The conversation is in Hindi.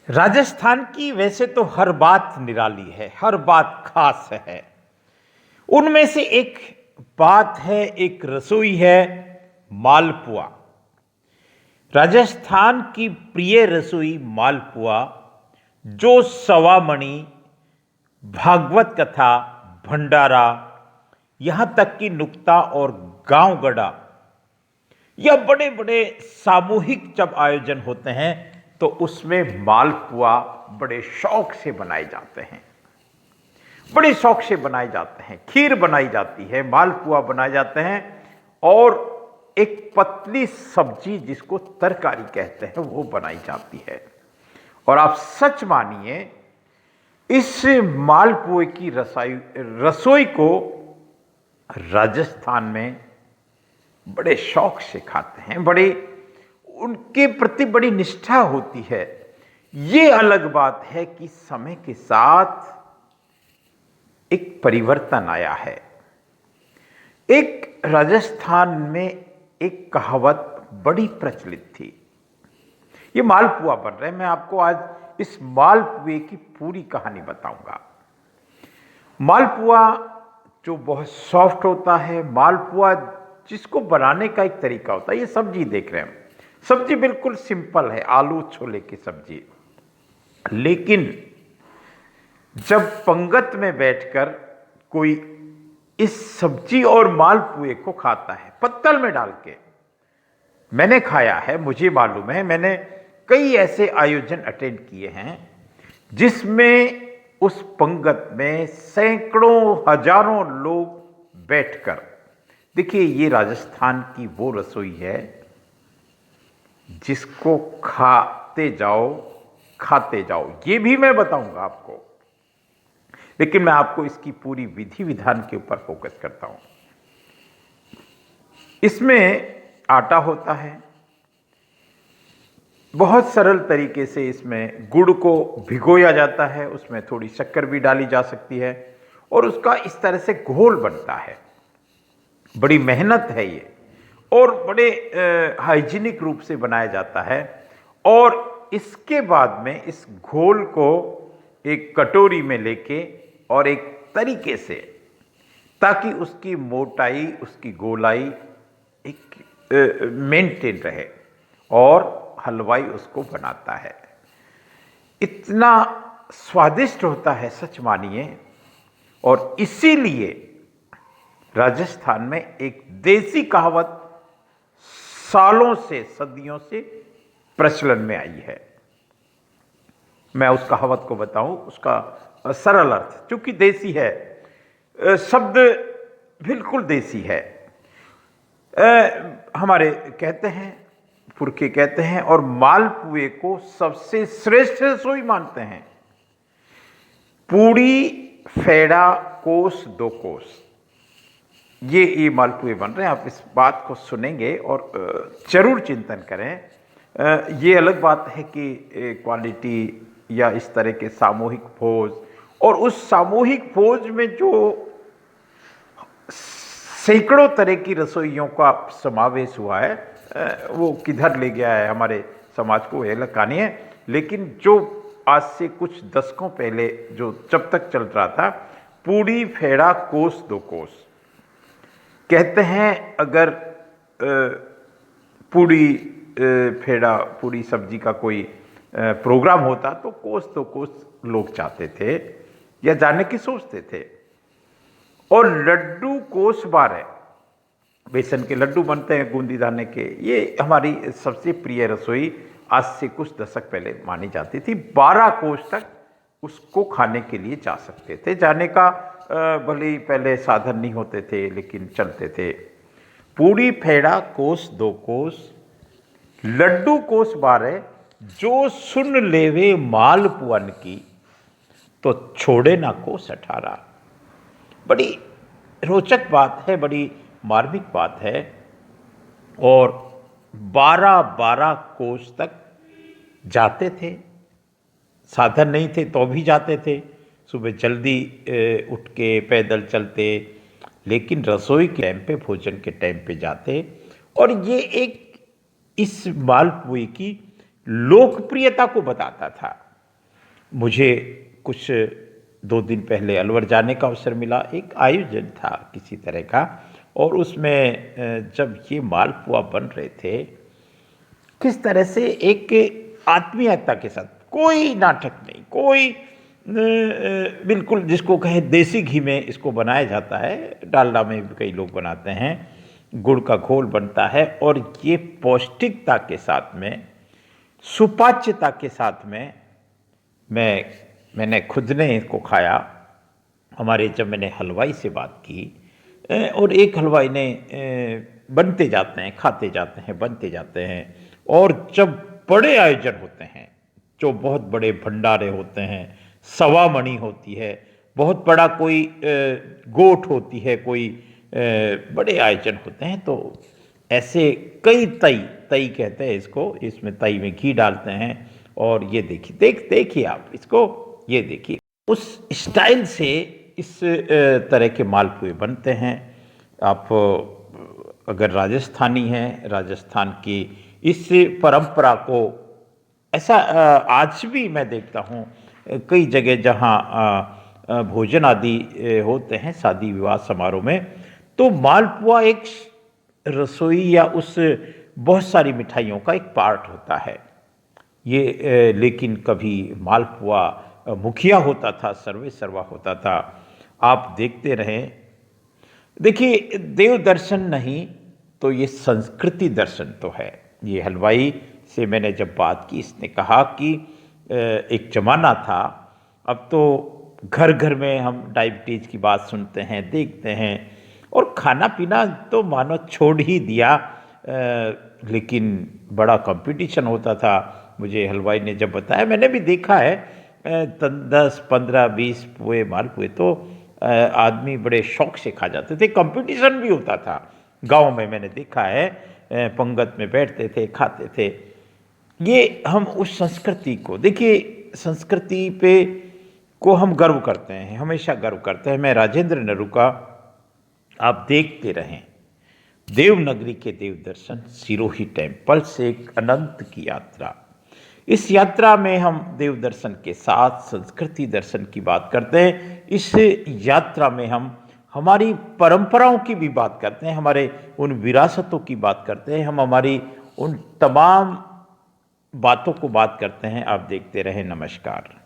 राजस्थान की वैसे तो हर बात निराली है, हर बात खास है। उनमें से एक बात है, एक रसोई है, मालपुआ। राजस्थान की प्रिय रसोई मालपुआ, जो सवामणि, भागवत कथा, भंडारा, यहां तक कि नुक्ता और गांव गड़ा, या बड़े बड़े सामूहिक जब आयोजन होते हैं तो उसमें मालपुआ बड़े शौक से बनाए जाते हैं, बड़े शौक से बनाए जाते हैं। खीर बनाई जाती है, मालपुआ बनाए जाते हैं, और एक पतली सब्जी जिसको तरकारी कहते हैं वो बनाई जाती है। और आप सच मानिए, इस मालपुए की रसोई को राजस्थान में बड़े शौक से खाते हैं, बड़े उनके प्रति बड़ी निष्ठा होती है। ये अलग बात है कि समय के साथ एक परिवर्तन आया है। एक राजस्थान में एक कहावत बड़ी प्रचलित थी, ये मालपुआ बन रहे हैं। मैं आपको आज इस मालपुए की पूरी कहानी बताऊंगा। मालपुआ जो बहुत सॉफ्ट होता है, मालपुआ जिसको बनाने का एक तरीका होता है। ये सब्जी देख रहे हैं, सब्जी बिल्कुल सिंपल है, आलू छोले की सब्जी। लेकिन जब पंगत में बैठकर कोई इस सब्जी और मालपुए को खाता है पत्तल में डाल के, मैंने खाया है, मुझे मालूम है, मैंने कई ऐसे आयोजन अटेंड किए हैं जिसमें उस पंगत में सैकड़ों हजारों लोग बैठकर, देखिए ये राजस्थान की वो रसोई है जिसको खाते जाओ। ये भी मैं बताऊंगा आपको, लेकिन मैं आपको इसकी पूरी विधि विधान के ऊपर फोकस करता हूं। इसमें आटा होता है, बहुत सरल तरीके से इसमें गुड़ को भिगोया जाता है, उसमें थोड़ी शक्कर भी डाली जा सकती है, और उसका इस तरह से घोल बनता है। बड़ी मेहनत है ये, और बड़े हाइजीनिक रूप से बनाया जाता है। और इसके बाद में इस घोल को एक कटोरी में लेके, और एक तरीके से, ताकि उसकी मोटाई, उसकी गोलाई एक मेंटेन रहे, और हलवाई उसको बनाता है। इतना स्वादिष्ट होता है, सच मानिए। और इसीलिए राजस्थान में एक देसी कहावत सालों से, सदियों से प्रचलन में आई है। मैं उस कहावत को बताऊं, उसका सरल अर्थ, चूंकि देसी है, शब्द बिल्कुल देसी है। हमारे कहते हैं, पुरखे कहते हैं, और मालपुए को सबसे श्रेष्ठ रसोई मानते हैं। पूड़ी फेड़ा कोस दो कोस, ये मालपुए बन रहे हैं। आप इस बात को सुनेंगे और जरूर चिंतन करें। ये अलग बात है कि क्वालिटी या इस तरह के सामूहिक भोज, और उस सामूहिक भोज में जो सैकड़ों तरह की रसोइयों का समावेश हुआ है, वो किधर ले गया है हमारे समाज को, यह अलग कहानी है। लेकिन जो आज से कुछ दशकों पहले जो जब तक चल रहा था, पूड़ी फेड़ा कोस दो कोस, कहते हैं अगर पूड़ी फेड़ा, पूड़ी सब्जी का कोई प्रोग्राम होता तो कोस दो कोस लोग चाहते थे या जाने की सोचते थे। और लड्डू कोस 12, बेसन के लड्डू बनते हैं बूंदी दाने के, ये हमारी सबसे प्रिय रसोई आज से कुछ दशक पहले मानी जाती थी। 12 कोस तक उसको खाने के लिए जा सकते थे। जाने का भले ही पहले साधन नहीं होते थे, लेकिन चलते थे। पूड़ी फेड़ा कोस दो कोस, लड्डू कोस 12, जो सुन लेवे मालपुअन की, तो छोड़े ना कोस 18। बड़ी रोचक बात है, बड़ी मार्मिक बात है। और 12-12 कोस तक जाते थे, साधन नहीं थे तो भी जाते थे। सुबह जल्दी उठ के पैदल चलते, लेकिन रसोई के टाइम पे, भोजन के टाइम पे जाते। और ये एक इस मालपुए की लोकप्रियता को बताता था। मुझे कुछ 2 दिन पहले अलवर जाने का अवसर मिला। एक आयोजन था किसी तरह का, और उसमें जब ये मालपुआ बन रहे थे, किस तरह से एक आत्मीयता के साथ, कोई नाटक नहीं, कोई बिल्कुल जिसको कहे देसी घी में इसको बनाया जाता है, डालडा में भी कई लोग बनाते हैं, गुड़ का घोल बनता है, और ये पौष्टिकता के साथ में, सुपाच्यता के साथ में मैंने खुद ने इसको खाया। हमारे जब मैंने हलवाई से बात की, और एक हलवाई ने बनते जाते हैं, खाते जाते हैं, बनते जाते हैं, और जब बड़े आयोजन होते हैं, जो बहुत बड़े भंडारे होते हैं, सवा मणि होती है, बहुत बड़ा कोई गोट होती है, कोई बड़े आयोजन होते हैं, तो ऐसे कई तई तई कहते हैं इसको, इसमें तई में घी डालते हैं, और ये देखिए आप इसको, ये देखिए उस स्टाइल से इस तरह के मालपुए बनते हैं। आप अगर राजस्थानी हैं, राजस्थान की इस परंपरा को ऐसा आज भी मैं देखता हूँ कई जगह जहाँ भोजन आदि होते हैं शादी विवाह समारोह में, तो मालपुआ एक रसोई या उस बहुत सारी मिठाइयों का एक पार्ट होता है। ये लेकिन कभी मालपुआ मुखिया होता था, सर्वे सर्वा होता था। आप देखते रहें, देखिए देव दर्शन नहीं तो ये संस्कृति दर्शन तो है। ये हलवाई से मैंने जब बात की, इसने कहा कि एक जमाना था, अब तो घर घर में हम डायबिटीज़ की बात सुनते हैं, देखते हैं, और खाना पीना तो मानो छोड़ ही दिया, लेकिन बड़ा कंपटीशन होता था। मुझे हलवाई ने जब बताया, मैंने भी देखा है 10, 15, 20 पुए मालपुए तो आदमी बड़े शौक से खा जाते थे। कंपटीशन भी होता था गांव में, मैंने देखा है, पंगत में बैठते थे, खाते थे। ये हम उस संस्कृति को देखिए, संस्कृति पे को हम गर्व करते हैं, हमेशा गर्व करते हैं। मैं राजेंद्र नरूका, आप देखते रहें देवनगरी के देव दर्शन, सिरोही टेम्पल से एक अनंत की यात्रा। इस यात्रा में हम देव दर्शन के साथ संस्कृति दर्शन की बात करते हैं। इस यात्रा में हम हमारी परंपराओं की भी बात करते हैं, हमारे उन विरासतों की बात करते हैं, हम हमारी उन तमाम बातों को बात करते हैं। आप देखते रहें। नमस्कार।